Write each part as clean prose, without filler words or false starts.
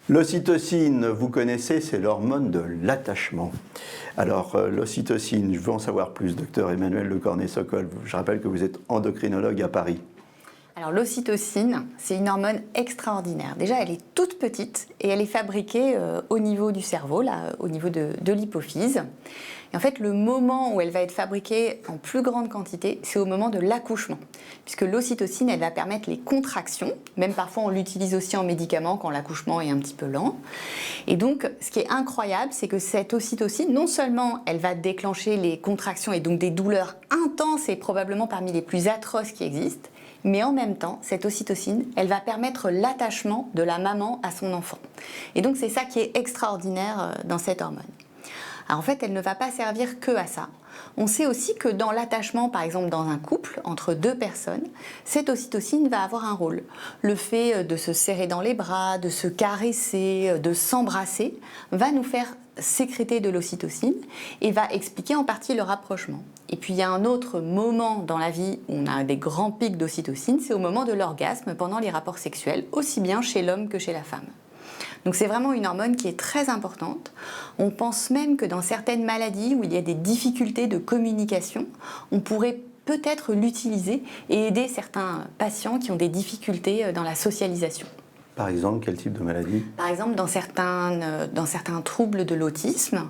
L'ocytocine, vous connaissez, c'est l'hormone de l'attachement. Alors, l'ocytocine, je veux en savoir plus, docteur Emmanuel Le Cornet-Sokol. Je rappelle que vous êtes endocrinologue à Paris. Alors l'ocytocine, c'est une hormone extraordinaire. Déjà, elle est toute petite et elle est fabriquée au niveau du cerveau, là, au niveau de l'hypophyse. Et en fait, le moment où elle va être fabriquée en plus grande quantité, c'est au moment de l'accouchement. Puisque l'ocytocine, elle va permettre les contractions. Même parfois, on l'utilise aussi en médicament quand l'accouchement est un petit peu lent. Et donc, ce qui est incroyable, c'est que cette ocytocine, non seulement elle va déclencher les contractions et donc des douleurs intenses et probablement parmi les plus atroces qui existent, mais en même temps, cette ocytocine, elle va permettre l'attachement de la maman à son enfant. Et donc, c'est ça qui est extraordinaire dans cette hormone. Alors, en fait, elle ne va pas servir que à ça. On sait aussi que dans l'attachement, par exemple dans un couple, entre deux personnes, cette ocytocine va avoir un rôle. Le fait de se serrer dans les bras, de se caresser, de s'embrasser, va nous faire sécréter de l'ocytocine et va expliquer en partie le rapprochement. Et puis il y a un autre moment dans la vie où on a des grands pics d'ocytocine, c'est au moment de l'orgasme pendant les rapports sexuels, aussi bien chez l'homme que chez la femme. Donc c'est vraiment une hormone qui est très importante. On pense même que dans certaines maladies où il y a des difficultés de communication, on pourrait peut-être l'utiliser et aider certains patients qui ont des difficultés dans la socialisation. Par exemple, quel type de maladie? Par exemple, dans certains troubles de l'autisme,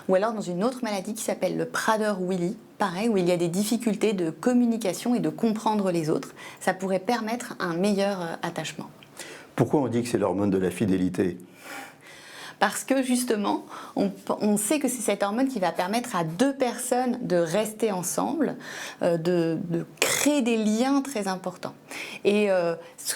ou alors dans une autre maladie qui s'appelle le Prader-Willi, pareil, où il y a des difficultés de communication et de comprendre les autres. Ça pourrait permettre un meilleur attachement. Pourquoi on dit que c'est l'hormone de la fidélité? Parce que justement, on sait que c'est cette hormone qui va permettre à deux personnes de rester ensemble, de créer des liens très importants. Et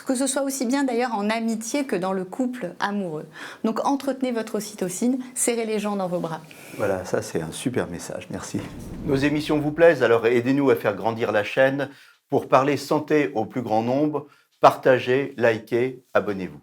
que ce soit aussi bien d'ailleurs en amitié que dans le couple amoureux. Donc entretenez votre ocytocine, serrez les gens dans vos bras. Voilà, ça c'est un super message, merci. Nos émissions vous plaisent, alors aidez-nous à faire grandir la chaîne. Pour parler santé au plus grand nombre, partagez, likez, abonnez-vous.